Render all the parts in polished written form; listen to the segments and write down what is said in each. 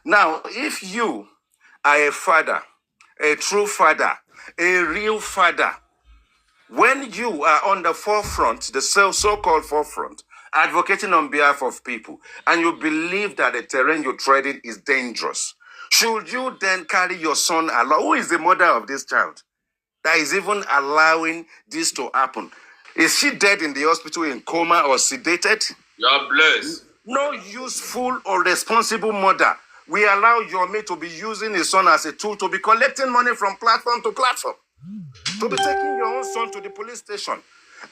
Now, if you are a father, a true father, a real father, when you are on the forefront, the so-called forefront, advocating on behalf of people, and you believe that the terrain you're treading is dangerous, should you then carry your son along? Who is the mother of this child that is even allowing this to happen? Is she dead in the hospital in coma or sedated? You're blessed. No useful or responsible mother. We allow Yomi to be using his son as a tool to be collecting money from platform to platform, to be taking your own son to the police station.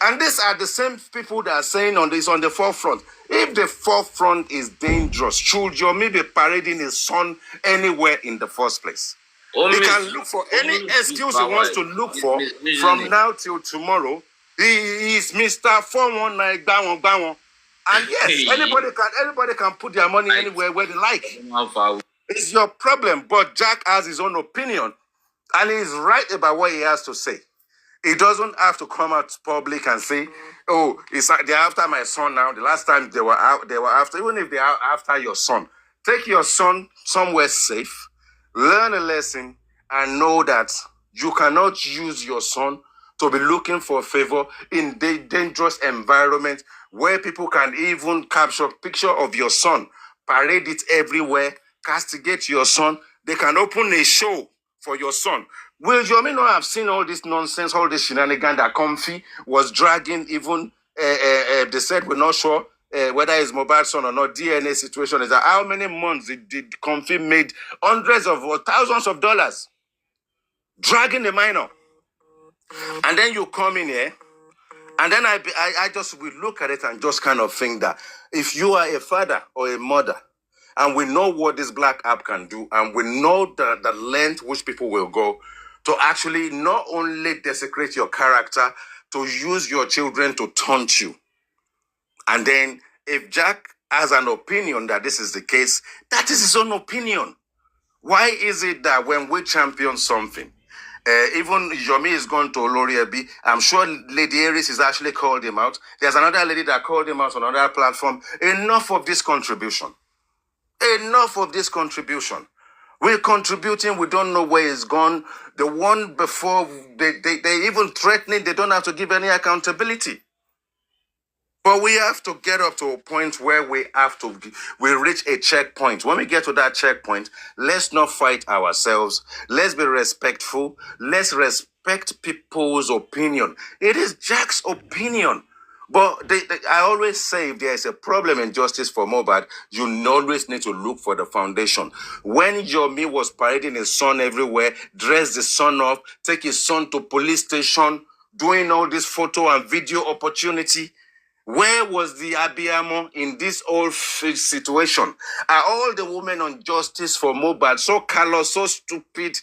And these are the same people that are saying on the forefront. If the forefront is dangerous, should Yomi be parading his son anywhere in the first place? He can look for any excuse he wants to look for from now till tomorrow. He is Mr. 419 Bawon. And yes, anybody can put their money anywhere where they like. It's your problem. But Jack has his own opinion, and he's right about what he has to say. He doesn't have to come out public and say, "Oh, they're after my son now." The last time they were after, even if they are after your son, take your son somewhere safe, learn a lesson, and know that you cannot use your son to be looking for favor in the dangerous environment where people can even capture a picture of your son, parade it everywhere, castigate your son. They can open a show for your son. Will Yomi not have seen all this nonsense, all this shenanigan that Comfy was dragging? Even they said we're not sure whether it's Mohbad's son or not. DNA situation is that how many months did Comfy made hundreds of or thousands of dollars dragging the minor? And then you come in here, and then I just will look at it and just kind of think that if you are a father or a mother, and we know what this black app can do, and we know the length which people will go to actually not only desecrate your character, to use your children to taunt you. And then if Jack has an opinion that this is the case, that is his own opinion. Why is it that when we champion something, even Yomi is going to Oloriebi, I'm sure Lady Aries has actually called him out. There's another lady that called him out on another platform. Enough of this contribution. Enough of this contribution. We're contributing, we don't know where it's gone. The one before, they even threatening, they don't have to give any accountability. But we have to get up to a point where we reach a checkpoint. When we get to that checkpoint, let's not fight ourselves. Let's be respectful. Let's respect people's opinion. It is Jack's opinion. But I always say if there is a problem in justice for Mohbad, you always need to look for the foundation. When Yomi was parading his son everywhere, dressed his son up, take his son to police station, doing all this photo and video opportunity, where was the Abiyamo in this whole situation? Are all the women on justice for Mohbad so callous, so stupid,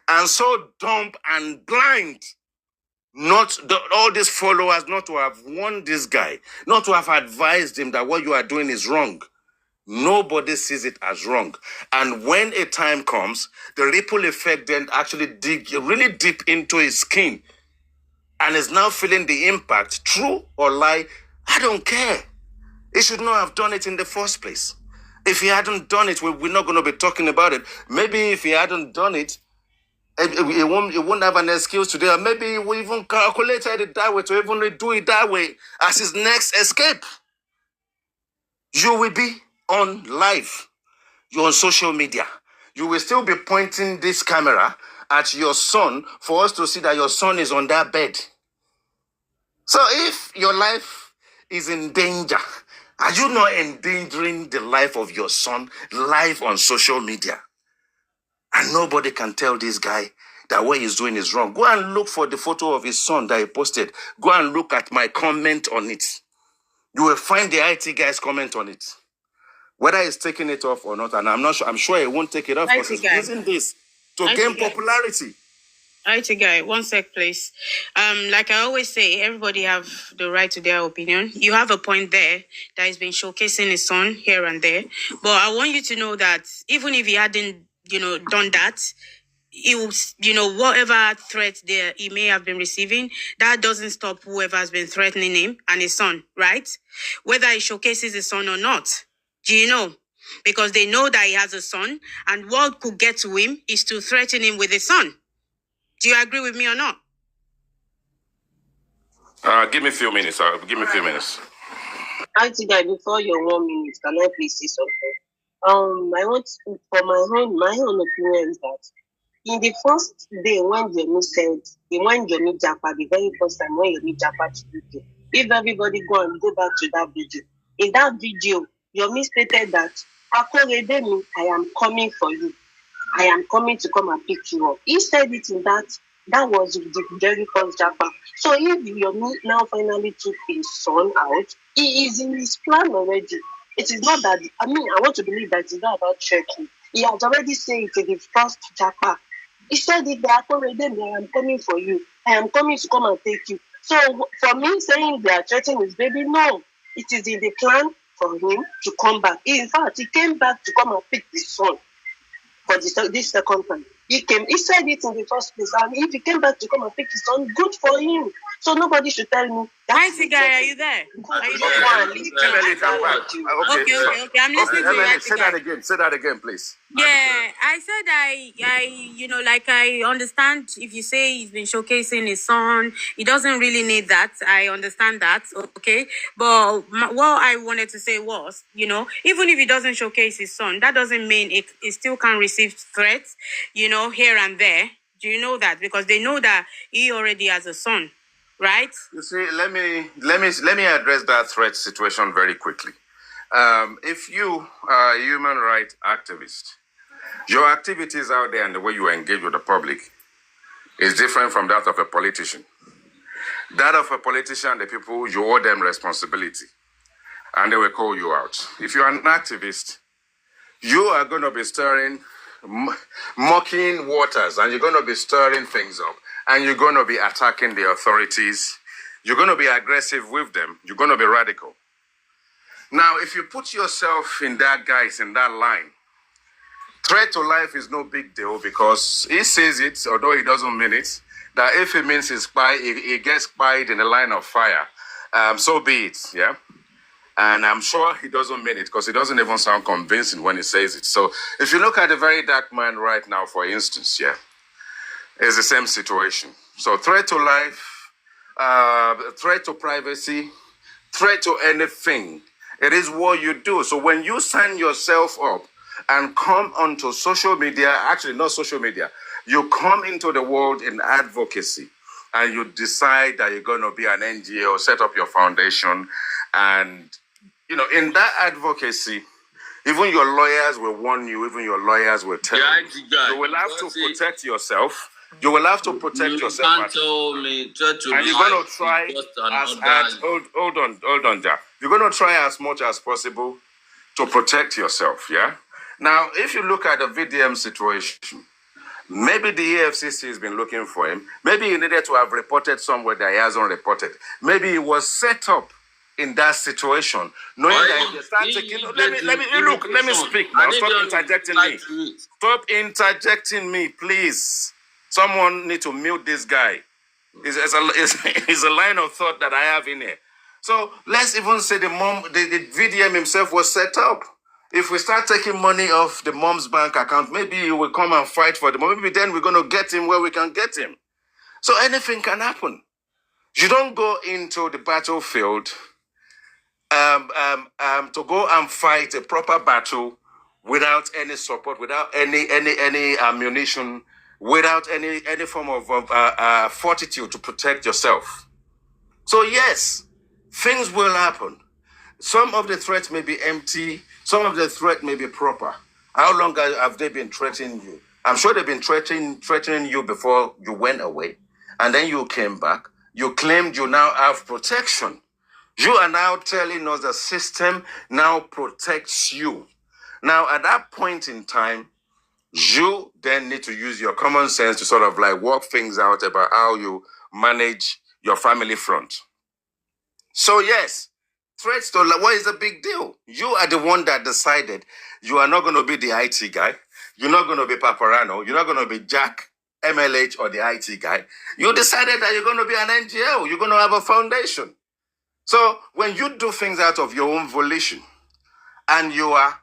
and so dumb and blind? All these followers not to have warned this guy, not to have advised him that what you are doing is wrong. Nobody sees it as wrong. And when a time comes, the ripple effect then actually dig really deep into his skin and is now feeling the impact. True or lie, I don't care. He should not have done it in the first place. If he hadn't done it, we're not going to be talking about it. Maybe if he hadn't done it, he won't have an excuse today. Or maybe he will even calculated it that way to even do it that way as his next escape. You will be on live. You're on social media. You will still be pointing this camera at your son for us to see that your son is on that bed. So if your life is in danger, are you not endangering the life of your son live on social media? And nobody can tell this guy that what he's doing is wrong. Go and look for the photo of his son that he posted. Go and look at my comment on it. You will find the IT guy's comment on it. Whether he's taking it off or not, and I'm not sure. I'm sure he won't take it off because he's using this to gain popularity. IT guy, 1 sec, please. Like I always say, everybody have the right to their opinion. You have a point there that has been showcasing his son here and there. But I want you to know that even if he hadn't, done that, he was, whatever threat there he may have been receiving, that doesn't stop whoever has been threatening him and his son, right? Whether he showcases his son or not. Do you know? because they know that he has a son, and what could get to him is to threaten him with a son. Do you agree with me or not? Give me a few minutes. Give me a few minutes. I think that before your 1 minute, can I please say something? I want, for my own opinion is that in the first day when Yomi said, when Yomi Japa, the very first time when Yomi Japa to UK, if everybody go back to that video, in that video, Yomi stated that, Akoredemi, I am coming for you. I am coming to come and pick you up. He said it in that was the very first Japa. So if Yomi now finally took his son out, he is in his plan already. It is not that, I want to believe that it's not about checking. He has already said it in the first Japa. He said it, I am coming for you. I am coming to come and take you. So for me, saying they are threatening his baby, no. It is in the plan for him to come back. In fact, he came back to come and pick his son for this second time. He said it in the first place. And if he came back to come and pick his son, good for him. So nobody should tell me. Hi, guy, are you there? Are you Okay. I'm listening to you. Say that again, please. Yeah, I said I understand if you say he's been showcasing his son, he doesn't really need that. I understand that, okay? But what I wanted to say was, even if he doesn't showcase his son, that doesn't mean it still can receive threats, here and there. Do you know that? Because they know that he already has a son, right? You see, let me address that threat situation very quickly. If you are a human rights activist, your activities out there and the way you engage with the public is different from that of a politician. That of a politician, the people, you owe them responsibility, and they will call you out. If you're an activist, you are going to be stirring, mocking waters, and you're going to be stirring things up, and you're going to be attacking the authorities. You're going to be aggressive with them. You're going to be radical. Now, if you put yourself in that line, threat to life is no big deal because he says it, although he doesn't mean it, that if he means he gets spied in the line of fire, so be it, yeah? And I'm sure he doesn't mean it because it doesn't even sound convincing when he says it. So if you look at the very dark man right now, for instance, yeah, it's the same situation. So threat to life, threat to privacy, threat to anything. It is what you do. So when you sign yourself up and come onto social media, actually not social media, you come into the world in advocacy and you decide that you're going to be an NGO, set up your foundation. And, in that advocacy, even your lawyers will warn you, even your lawyers will tell you. You will have to protect yourself. You will have to protect yourself. And you're going to try hold on, Jack. You're going to try as much as possible to protect yourself, yeah? Now, if you look at the VDM situation, maybe the EFCC has been looking for him. Maybe he needed to have reported somewhere that he hasn't reported. Maybe he was set up in that situation, knowing that if they start taking... Let me speak now. Stop interjecting me. Stop interjecting me, please. Someone need to mute this guy. It's a line of thought that I have in here. So let's even say the VDM himself was set up. If we start taking money off the mom's bank account, maybe he will come and fight for the mom. Maybe then we're going to get him where we can get him. So anything can happen. You don't go into the battlefield to go and fight a proper battle without any support, without any ammunition, without any form of fortitude to protect yourself. So yes, things will happen. Some of the threats may be empty. Some of the threat may be proper. How long have they been threatening you? I'm sure they've been threatening you before you went away. And then you came back. You claimed you now have protection. You are now telling us the system now protects you. Now, at that point in time, you then need to use your common sense to sort of work things out about how you manage your family front. So yes, threats to what is the big deal? You are the one that decided you are not going to be the IT guy. You're not going to be Paparano. You're not going to be Jack, MLH, or the IT guy. You decided that you're going to be an NGO. You're going to have a foundation. So when you do things out of your own volition and you are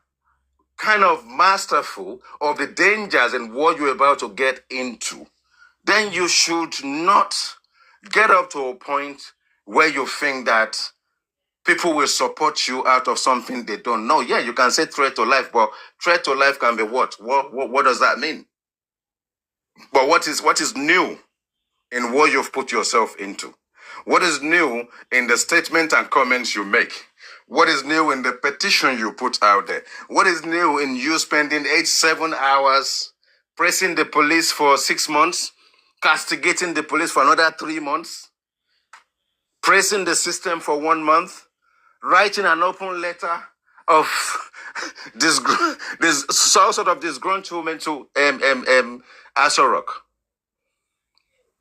kind of masterful of the dangers and what you're about to get into, then you should not get up to a point where you think that people will support you out of something they don't know. Yeah, you can say threat to life, but threat to life can be what? What does that mean? But what is new in what you've put yourself into? What is new in the statement and comments you make? What is new in the petition you put out there? What is new in you spending 7 hours pressing the police for 6 months, castigating the police for another 3 months, pressing the system for 1 month, writing an open letter of this sort of disgruntlement to R3ãCT?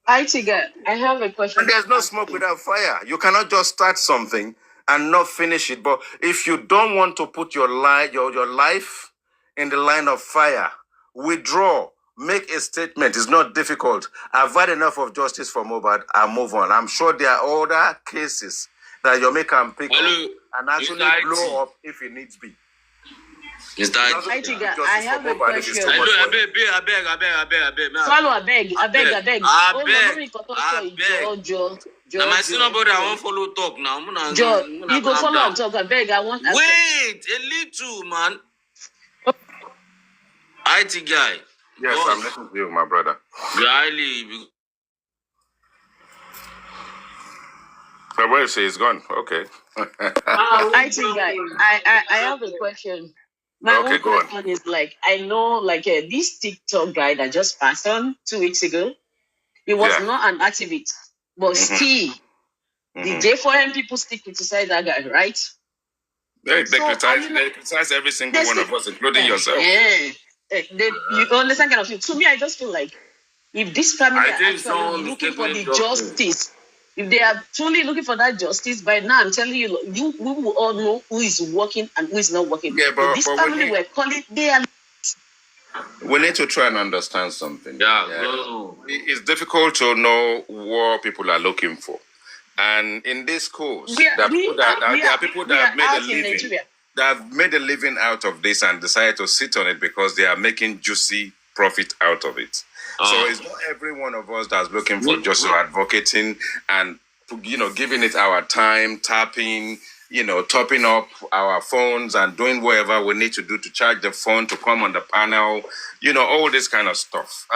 I have a question. And there's no smoke without fire. You cannot just start something and not finish it. But if you don't want to put your life in the line of fire, withdraw, make a statement. It's not difficult. I've had enough of justice for Mohbad. I'll move on. I'm sure there are other cases that Yomi can pick up and actually blow up if it needs be. Mr. I have a question. I beg. Follow, I beg. Now my senior brother, I won't follow talk now. You go follow and talk. I beg. I want. Wait, a little, man. IT guy. Yes, I'm listening to you, my brother. Really? But where you say he's gone? Okay. IT guy, I have a question. My own question is I know this TikTok guy that just passed on 2 weeks ago. He was not an activist, but still, the J4M people still criticize that guy, right? They criticize every single one of us, including yourself. Yeah. You understand kind of thing. To me, I just feel like if this family are actually looking for the justice, if they are truly looking for that justice, by now I'm telling you, we will all know who is working and who is not working. Yeah, but this family we're calling, they are. We need to try and understand something. Yeah. It's difficult to know what people are looking for. And in this course, there are people that have made a living. That have made a living out of this and decided to sit on it because they are making juicy profit out of it. So it's not every one of us that's looking for justice, advocating and giving it our time, tapping, topping up our phones and doing whatever we need to do to charge the phone to come on the panel, all this kind of stuff.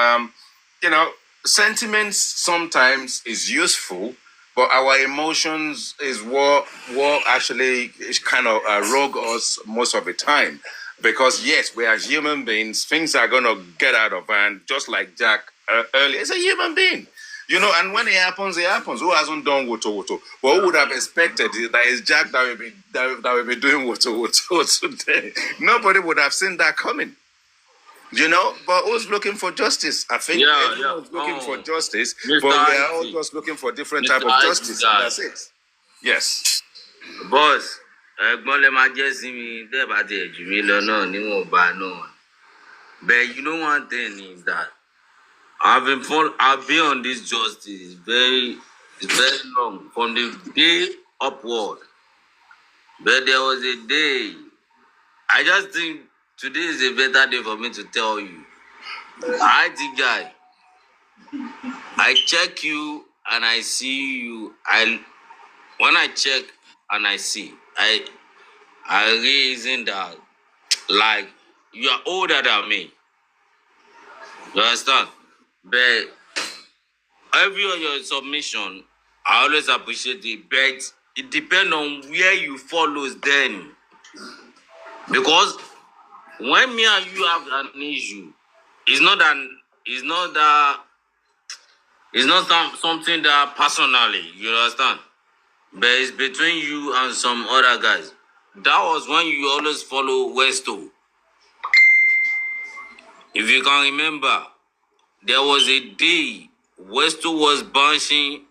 Sentiments sometimes is useful, but our emotions is what actually kind of rogue us most of the time. Because yes, we are human beings. Things are going to get out of hand, just like Jack earlier. It's a human being. And when it happens, it happens. Who hasn't done woto? But who would have expected that it's Jack that will be doing woto today? Nobody would have seen that coming. But who's looking for justice? I think everyone's looking for justice, but we are all just looking for different type of justice. That's it. Yes. Boss, but one thing is that I've been on this justice very long from the day upward. But there was a day, I just think today is a better day for me to tell you. IT guy, I check you and I see you. When I check and I see, I reason that you are older than me. You understand? But every of your submission, I always appreciate it. But it depends on where you follow then. Because when me and you have an issue, it's not something that personally, you understand? But it's between you and some other guys. That was when you always follow Westo. If you can remember, there was a day Westo was bashing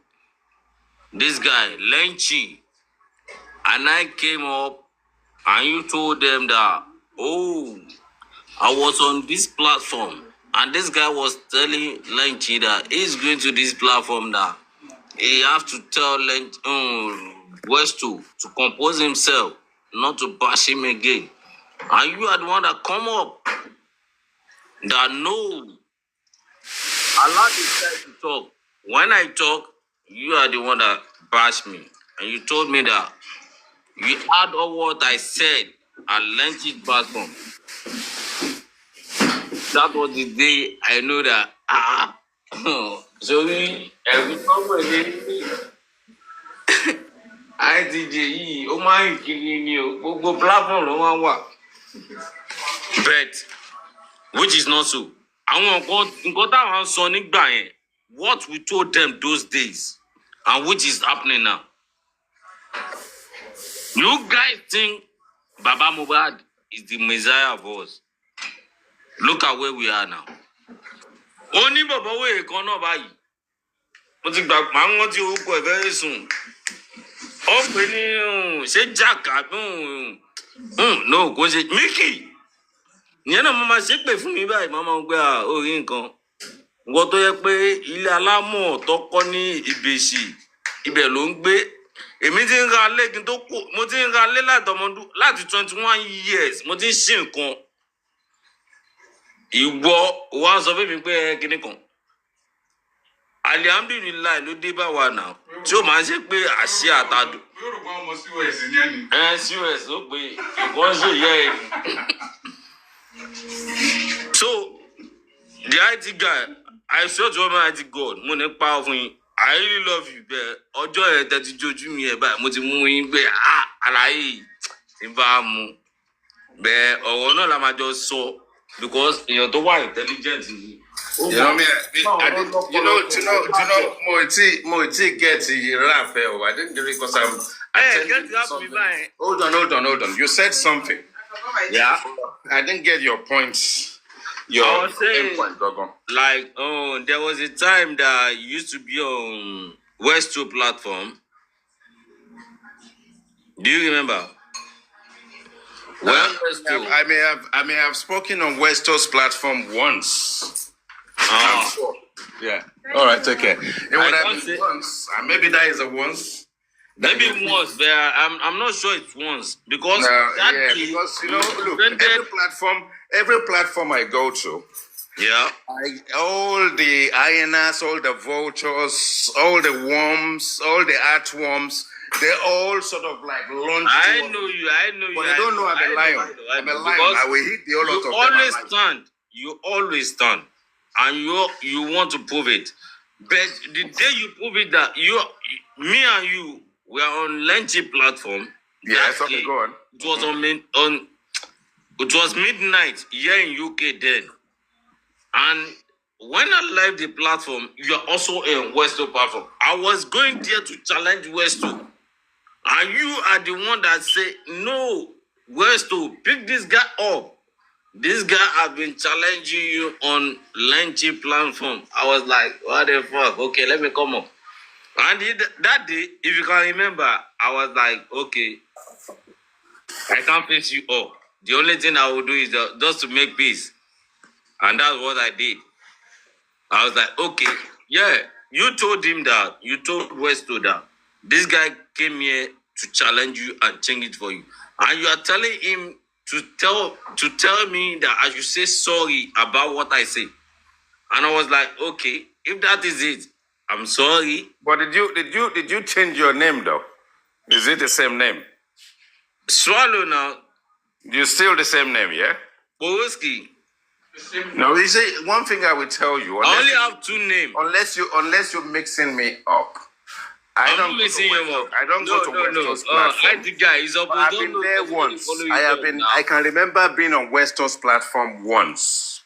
this guy, Lenchi. And I came up and you told them that, I was on this platform. And this guy was telling Lenchi that he's going to this platform that he have to tell Westo to compose himself, not to bash him again. And you are the one that come up that no. Allow this guy to talk. When I talk, you are the one that bashed me. And you told me that you heard all what I said and learned it back from. That was the day I know that, so every time ITJ, oh my, go platform, but which is not so. I want that son what we told them those days, and which is happening now. You guys think Baba Mohbad is the Messiah of us? Look at where we are now. Only Baba we cannot buy. But the back man wants you very soon. Opening, say Jack, no, go say Mickey. Nyana mama ṣe pè fún mi báyìí mama ń gbé orí nǹkan. Nǹkan tó yẹ pé ilé alámọ̀ tó kọ́ ní Ìbèṣì ibẹ̀ ló ń gbé. Èmi ti ń ra ilé kí n tó kú, mo ti ń ra ilé láti 21 years, mo ti ń ṣe nǹkan. Ìwọ wá sọ fún mi pé kíní kan. Alhamdulillah ló dé bá wa náà. Tí ó máa ń ṣe pé àṣẹ àtàdù. Yóò rò pé ọmọ COS ní ẹni. COS ó pé ìkan ṣe yẹ ẹ̀. So, the IT guy, I swear to Almighty God, mo ní pa fún yín. I really love you, but ọjọ́ ẹ̀ tẹ́tí jojú mi ẹ̀ báyìí, mo ti mú yín pé àlàyé ti bá mu. Bẹ́ẹ̀ ọ̀rọ̀ náà la máa jọ sọ because èèyàn tó wà intelligent ni. You know me, Mo get to Raphael. I didn't do it because I'm. Get to ask me by. Hold on. You said something. Yeah. I didn't get your points. I was saying, point, like, there was a time that used to be on West2 platform. Do you remember? Well, I may have spoken on West2's platform once. I'm sure. Yeah. All right. Take care. It would have been once. Maybe that is a once. Maybe once, but I'm not sure it's once because because look, every platform I go to, all the hyenas, all the vultures, all the worms, all the earthworms, they all sort of like launch. I know you. But I don't know I'm a lion. I'm a lion. I will hit the whole lot of them. You always stand, and you want to prove it. But the day you prove it that me and you. We are on Lenchy platform. Yes, okay, go on. It was it was midnight here in UK then. And when I left the platform, you are also on West2 platform. I was going there to challenge West2. And you are the one that say, no, West2, pick this guy up. This guy has been challenging you on Lenchy platform. I was like, what the fuck? Okay, let me come up. And that day, if you can remember, I was like, okay, I can't face you all. The only thing I will do is just to make peace. And that's what I did. I was like, okay, yeah, you told him that, you told West2 that this guy came here to challenge you and change it for you. And you are telling him to tell me that I should say sorry about what I say. And I was like, okay, if that is it, I'm sorry. But did you change your name though? Is it the same name? Swallow now. You still the same name, yeah? Bowoski. No, you see, one thing I will tell you. I only have two names. Unless you're mixing me up. I don't go to West2's platform. I think guy is up. I've been there once. I can remember being on West2's platform once.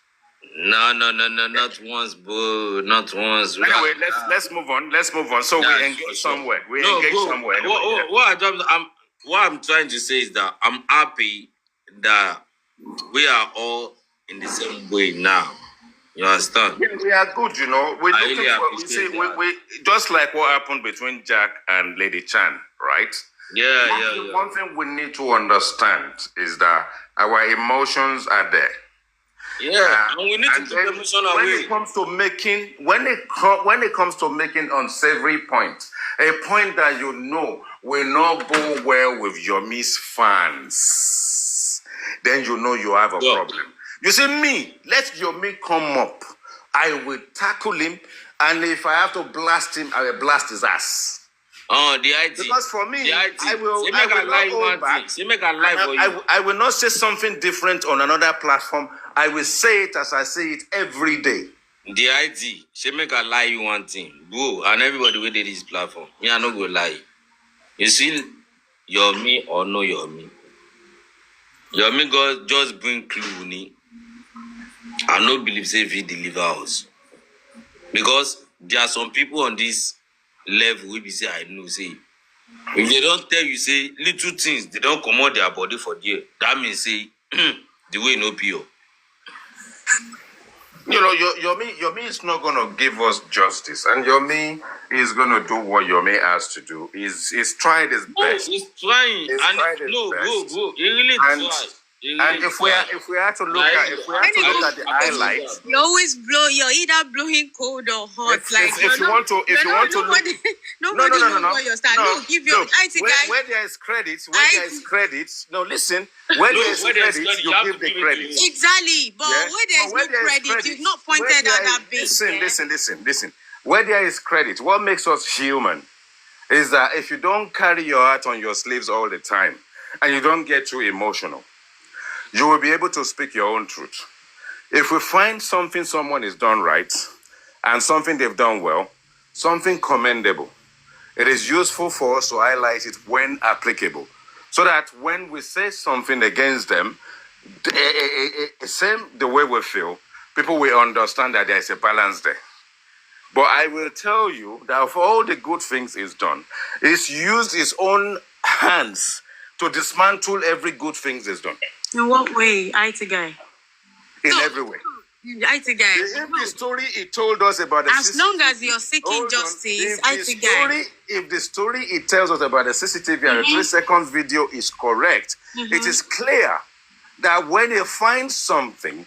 No, not once, bro. Not once. Anyway, let's move on. So we engage somewhere. Anyway, what I'm trying to say is that I'm happy that we are all in the same way now. You understand? Yeah, we are good, we just like what happened between Jack and Lady Chan, right? Yeah. One thing we need to understand is that our emotions are there. Yeah, and we need to take emotion away. When it comes to making unsavory points, a point that will not go well with Yomi's fans. then you know you have a problem. You see, me, let Yomi come up. I will tackle him, and if I have to blast him, I will blast his ass. Oh, the IT. Because for me, the IT. I will not hold back. I will not say something different on another platform. I will say it as I say it every day. The IT. She make a lie you one thing. Go, and everybody will do this platform. Me, I no go lie. You see, Yomi or no Yomi. Yomi God just bring clue ni. I no believe say if he deliver us. Because there are some people on this level we be say I know say if they don't tell you say little things, they don't come out their body for there. That means say the way no pure. You know, Yomi is not going to give us justice, and Yomi is going to do what Yomi has to do. He's tried his best. He's trying. He's and tried his best. Bro, he really and, tried. And if we are to look at the highlights, you always blow. You're either blowing cold or hot. If you want to look, nobody knows what you're starting. No, give your IT guy. Where there is credit, no, listen. Where there is credit, you give the credit. Exactly, but where there is no credit, you've not pointed at that base. Listen. Where there is credit, what makes us human is that if you don't carry your heart on your sleeves all the time and you don't get too emotional, you will be able to speak your own truth. If we find something someone has done right and something they've done well, something commendable, it is useful for us to highlight it when applicable, so that when we say something against them, same the way we feel, people will understand that there is a balance there. But I will tell you that for all the good things he's done, he's used his own hands to dismantle every good thing he's done. In what way, IT guy? In every way. IT guy. If the story he told us about the as long as you're seeking justice, IT guy. If the story he tells us about the CCTV and the 3 seconds video is correct, it is clear that when he finds something,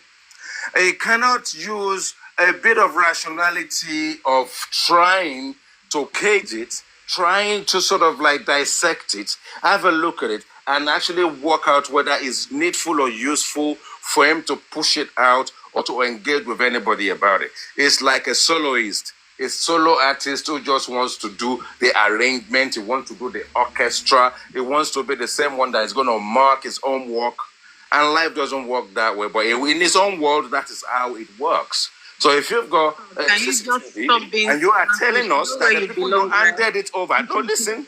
he cannot use a bit of rationality of trying to cage it, trying to sort of like dissect it, have a look at it, and actually work out whether it's needful or useful for him to push it out or to engage with anybody about it. It's like a soloist, a solo artist who just wants to do the arrangement, he wants to do the orchestra, he wants to be the same one that is going to mark his own work. And life doesn't work that way, but in his own world, that is how it works. So if you've got and you are telling us that the people you handed it over, no, listen,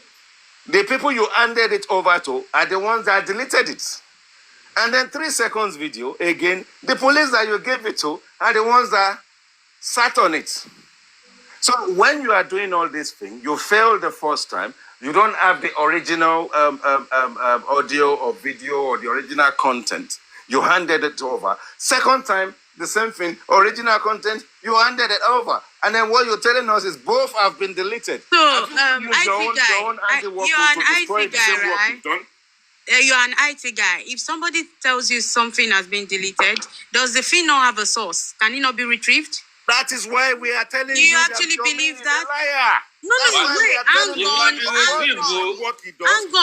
the people you handed it over to are the ones that deleted it. And then 3 seconds video, again, the police that you gave it to are the ones that sat on it. So when you are doing all these things, you failed the first time, you don't have the original audio or video or the original content, you handed it over. Second time, the same thing, original content, you handed it over. And then what you're telling us is both have been deleted. So, IT guy, you're an IT guy, right? You're an IT guy. If somebody tells you something has been deleted, does the thing not have a source? Can it not be retrieved? That is why we are telling you. Do you actually believe that? No, wait, hang on.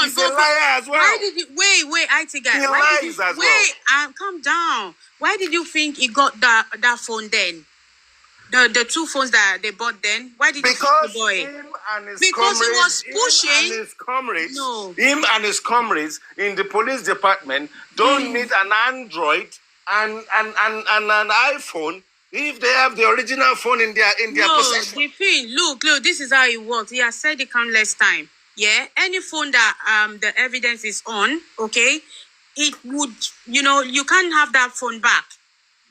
He's a liar as well. Why did you, wait, IT guy. He lies as well. Calm down. Why did you think he got that phone then? The 2 phones that they bought then? Why did you think the boy? Because he was pushing. Him and his comrades in the police department don't need an Android and an iPhone if they have the original phone in their possession. The thing, look, this is how it works. He has said it countless times. Yeah, any phone that the evidence is on, okay, it would, you can't have that phone back,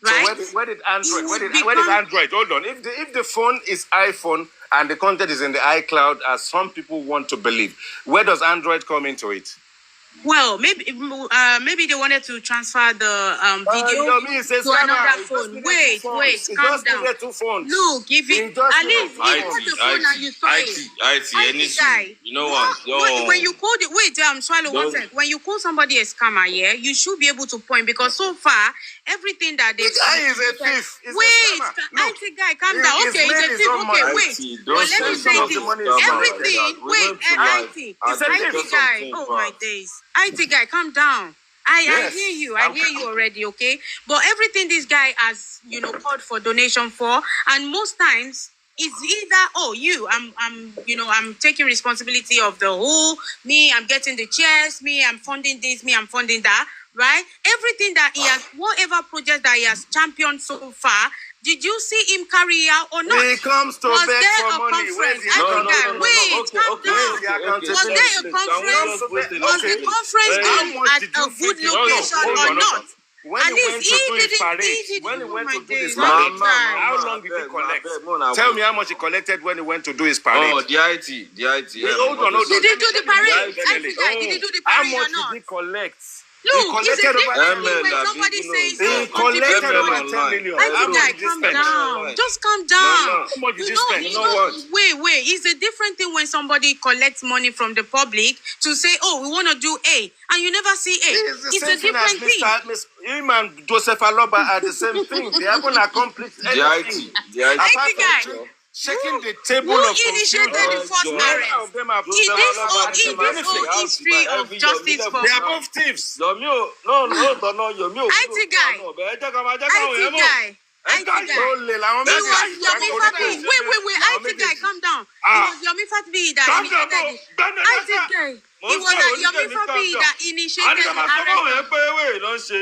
right? So where did Android? Where did Android? Hold on. If the phone is iPhone and the content is in the iCloud, as some people want to believe, where does Android come into it? Well, maybe they wanted to transfer the video to another phone. Wait, calm down. Look, if it at least the phone and you saw it. You know what? When you called it, swallow one second. When you call somebody a scammer, you should be able to point, because so far everything that they guy is a thief. IT guy, calm down. Okay, it's a thief. Okay, wait. But let me say this. Everything. Wait, IT guy. Oh my days. IT guy, calm down. I Yes. hear you. I hear you already, okay? But everything this guy has, called for donation for, and most times it's either, I'm taking responsibility of the whole, me, I'm getting the chairs, me, I'm funding this, me, I'm funding that, right? Everything that he has, whatever project that he has championed so far, did you see him carry out or not? He comes to Was beg there for a money. Where's conference? the I think accountability? that, wait, calm Where's the down. accountability? Was there a conference? Was the conference How done much at did a you good fit in? location or not? When At he least went to he do his didn't. parade, when he went to do his days. parade, Mama, how long did he collect? Tell me how much he collected when he went to do his parade. Oh, the IT. Hold on. Did he do the parade? Let me I think did he do the How parade or much not? did he collect? Look, it's a collected different over thing when ML, somebody people says, He oh, collected contribute over money. 10 million. I How think much I did he calm spend? down. Just calm down. How much did he spend? You know what? Wait. It's a different thing when somebody collects money from the public to say, oh, we want to do A, and you never see A. It's a different thing. Him and Joseph Aloba are the same thing. They haven't accomplished The anything. IT. Apart guy. from shaking the table Who of initiated the first None marriage? of them have In this whole history of justice for They are both thieves. IT guy. IT guy. It was Yomi Fatibi. Wait. IT guy, calm down. It was Yomi Fatibi that initiated it. IT guy. It was Yomi Fatibi that initiated the arrest.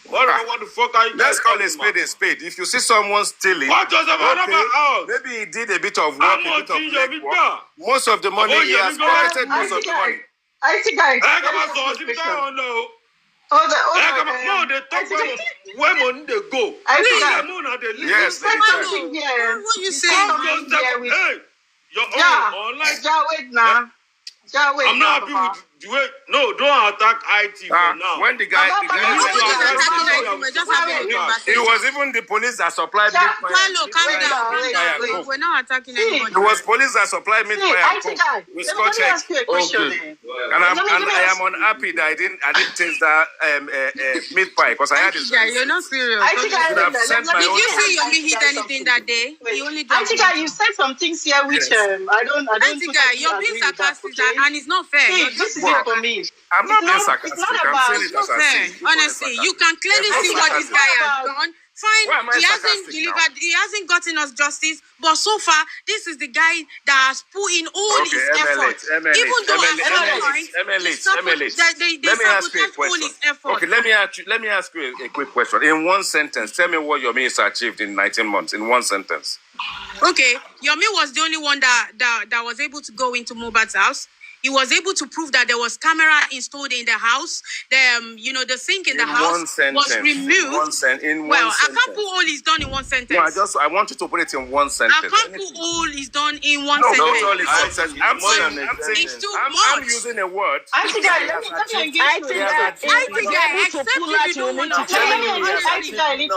What the fuck are you Let's guys call talking a spade about? a spade. If you see someone stealing, What does the out? maybe he did a bit of work, How a bit much of is your legwork. Most of the money he has pocketed most of the money. I think I. No, they talk about where money they go. Yes, they try. What you say? Hey, your own online. Wait now. I'm not happy with the way. No, don't attack IT for now. When the guy We're just having a conversation. it was even the police that supplied meat pie. Carlo, calm down. We're not attacking anybody. It was police that supplied meat pie and IT coke. guy. We Let scotch me egg. ask you a question. And I am unhappy that I didn't taste that meat pie because I had this. You're not serious. IT guy, Should have sent my Did own you see time. Yomi hit anything that day? He only IT guy, you said some things here which I don't. IT guy, you're being sarcastic and it's not fair. See, this is it for me. I'm not being It's sarcastic. not I'm about- saying it It's not as I fair. see it. Honestly, you can clearly see what this guy has done. Why am Fine, I he hasn't sarcastic delivered, he hasn't gotten us justice, but so far, this is the guy that has put in all his effort. Even though at some point, Let me ask you a all his question. effort. Okay, let me ask you a quick question. In one sentence, tell me what Yomi has achieved in 19 months. In one sentence. Okay, Yomi was the only one that was able to go into Mohbad's house. He was able to prove that there was camera installed in the house. The sink in the house was removed. I can't put all is done in one sentence. No, I want you to put it in one sentence. I can't put all is done in one No, sentence. not all is one sentence. I'm It's too I'm much. using a word. IT guy, let me engage you. IT guy, except if you don't want to. IT guy,